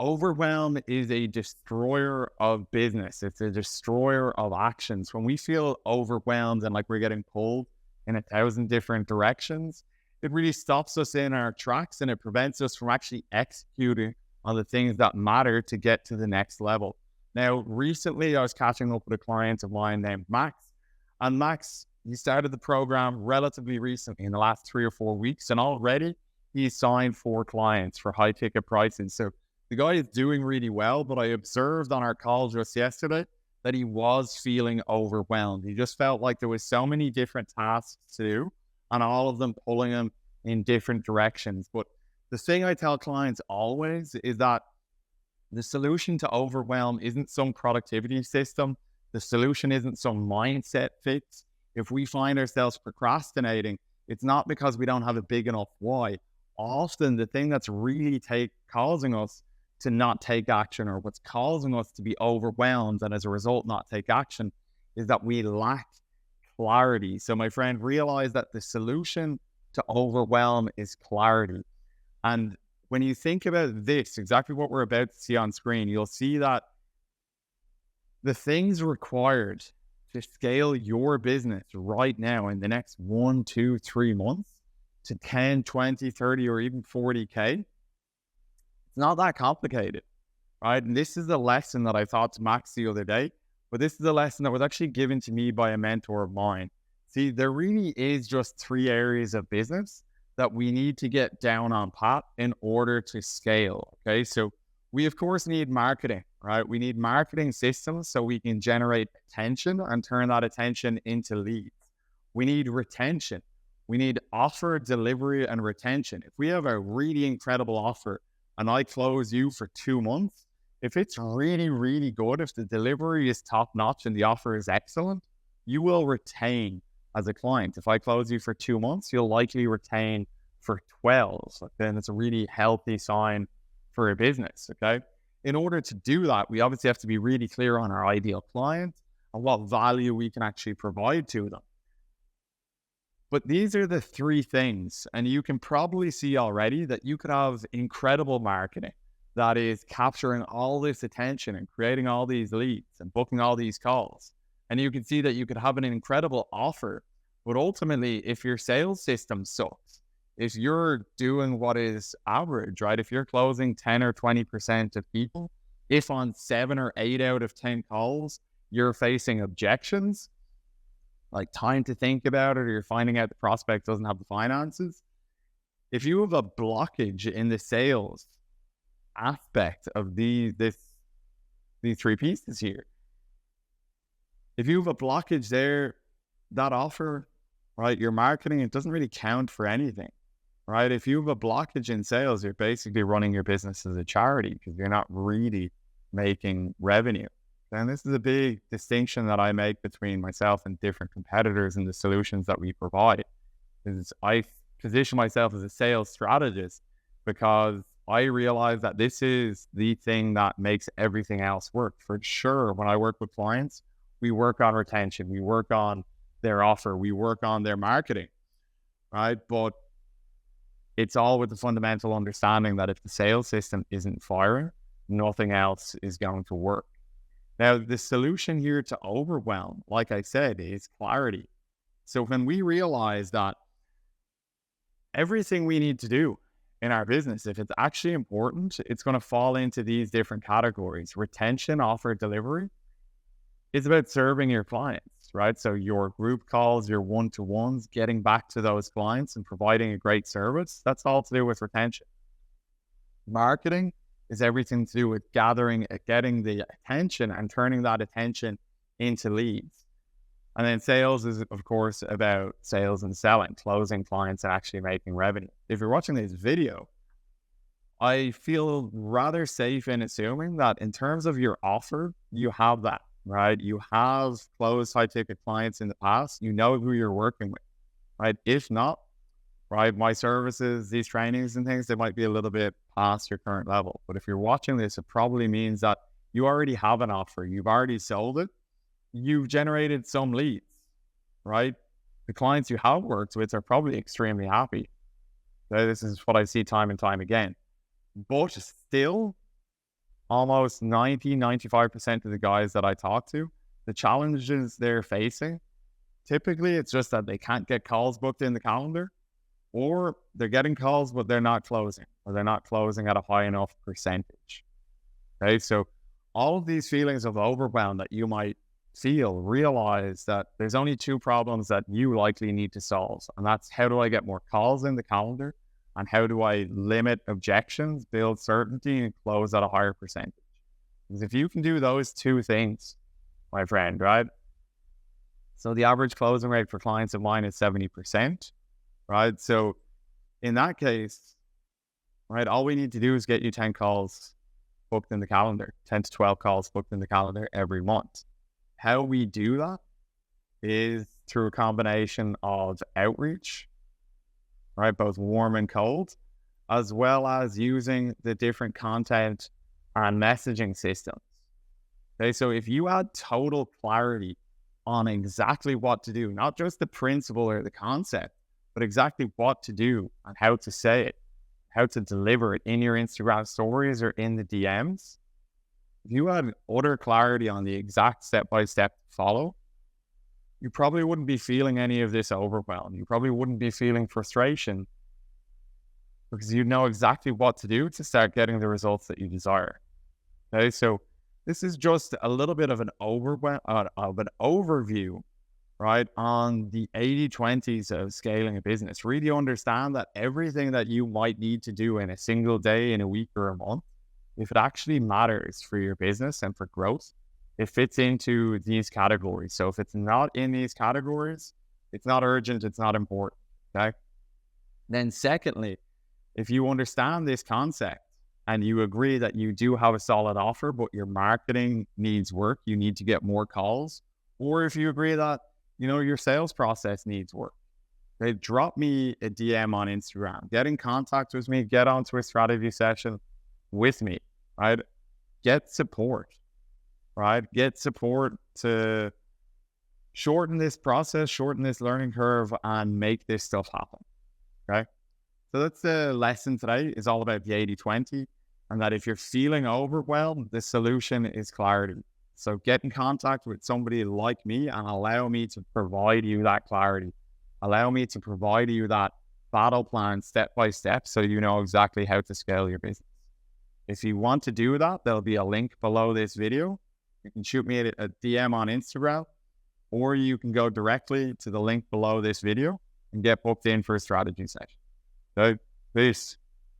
Overwhelm is a destroyer of business. It's a destroyer of actions. When we feel overwhelmed and like we're getting pulled in 1,000 different directions, it really stops us in our tracks and it prevents us from actually executing on the things that matter to get to the next level. Now, recently I was catching up with a client of mine named Max, and Max, he started the program relatively recently in the last 3 or 4 weeks, and already he's signed 4 clients for high ticket prices. So the guy is doing really well, but I observed on our call just yesterday that he was feeling overwhelmed. He just felt like there was so many different tasks to do and all of them pulling him in different directions. But the thing I tell clients always is that the solution to overwhelm isn't some productivity system. The solution isn't some mindset fix. If we find ourselves procrastinating, it's not because we don't have a big enough why. Often the thing that's really causing us to not take action, or what's causing us to be overwhelmed and as a result not take action, is that we lack clarity. So my friend, realize that the solution to overwhelm is clarity. And when you think about this, exactly what we're about to see on screen, you'll see that the things required to scale your business right now in the next 1, 2, 3 months to 10, 20, 30, or even 40K, it's not that complicated, right? And this is a lesson that I taught to Max the other day, but this is a lesson that was actually given to me by a mentor of mine. See, there really is just 3 areas of business that we need to get down on pat in order to scale, okay? So we, of course, need marketing, right? We need marketing systems so we can generate attention and turn that attention into leads. We need retention. We need offer, delivery, and retention. If we have a really incredible offer and I close you for 2 months, if it's really, really good, if the delivery is top notch and the offer is excellent, you will retain as a client. If I close you for 2 months, you'll likely retain for 12. Then it's a really healthy sign for a business, okay? In order to do that, we obviously have to be really clear on our ideal client and what value we can actually provide to them. But these are the 3 things, and you can probably see already that you could have incredible marketing that is capturing all this attention and creating all these leads and booking all these calls. And you can see that you could have an incredible offer, but ultimately, if your sales system sucks, if you're doing what is average, right? If you're closing 10 or 20% of people, if on 7 or 8 out of 10 calls, you're facing objections, like time to think about it, or you're finding out the prospect doesn't have the finances. If you have a blockage in the sales aspect of these 3 pieces here, if you have a blockage there, that offer, right, your marketing, it doesn't really count for anything, right? If you have a blockage in sales, you're basically running your business as a charity because you're not really making revenue. And this is a big distinction that I make between myself and different competitors and the solutions that we provide. Is I position myself as a sales strategist because I realize that this is the thing that makes everything else work. For sure, when I work with clients, we work on retention, we work on their offer, we work on their marketing, right? But it's all with the fundamental understanding that if the sales system isn't firing, nothing else is going to work. Now, the solution here to overwhelm, like I said, is clarity. So when we realize that everything we need to do in our business, if it's actually important, it's going to fall into these different categories. Retention, offer, delivery. It's about serving your clients, right? So your group calls, your one-to-ones, getting back to those clients and providing a great service. That's all to do with retention. Marketing is everything to do with getting the attention and turning that attention into leads. And then sales is, of course, about sales and selling, closing clients and actually making revenue. If you're watching this video, I feel rather safe in assuming that in terms of your offer, you have that, right? You have closed high ticket clients in the past. You know who you're working with, right? If not, right, my services, these trainings and things, they might be a little bit past your current level. But if you're watching this, it probably means that you already have an offer. You've already sold it. You've generated some leads, right? The clients you have worked with are probably extremely happy. So this is what I see time and time again. But still, almost 95% of the guys that I talk to, the challenges they're facing, typically it's just that they can't get calls booked in the calendar, or they're getting calls, but they're not closing, or they're not closing at a high enough percentage. Okay. So all of these feelings of overwhelm that you might feel, realize that there's only two problems that you likely need to solve. And that's, how do I get more calls in the calendar? And how do I limit objections, build certainty, and close at a higher percentage? Because if you can do those two things, my friend, right? So the average closing rate for clients of mine is 70%, right? So in that case, right, all we need to do is get you 10 calls booked in the calendar, 10 to 12 calls booked in the calendar every month. How we do that is through a combination of outreach, right, both warm and cold, as well as using the different content and messaging systems. Okay, so if you had total clarity on exactly what to do, not just the principle or the concept, but exactly what to do and how to say it, how to deliver it in your Instagram stories or in the DMs, if you had utter clarity on the exact step-by-step to follow, you probably wouldn't be feeling any of this overwhelm. You probably wouldn't be feeling frustration, because you know exactly what to do to start getting the results that you desire. Okay, so this is just a little bit of an overview, right, on the 80/20s of scaling a business. Really understand that everything that you might need to do in a single day, in a week, or a month, if it actually matters for your business and for growth, it fits into these categories. So if it's not in these categories, it's not urgent, it's not important. Okay. Then secondly, if you understand this concept and you agree that you do have a solid offer, but your marketing needs work, you need to get more calls, or if you agree that, you know, your sales process needs work, okay, drop me a DM on Instagram, get in contact with me, get onto a strategy session with me, right? Get support, right? Get support to shorten this process, shorten this learning curve, and make this stuff happen, okay? So that's the lesson today, is all about the 80/20, and that if you're feeling overwhelmed, the solution is clarity. So get in contact with somebody like me and allow me to provide you that clarity. Allow me to provide you that battle plan step by step, so you know exactly how to scale your business. If you want to do that, there'll be a link below this video. You can shoot me a DM on Instagram, or you can go directly to the link below this video and get booked in for a strategy session. So, peace.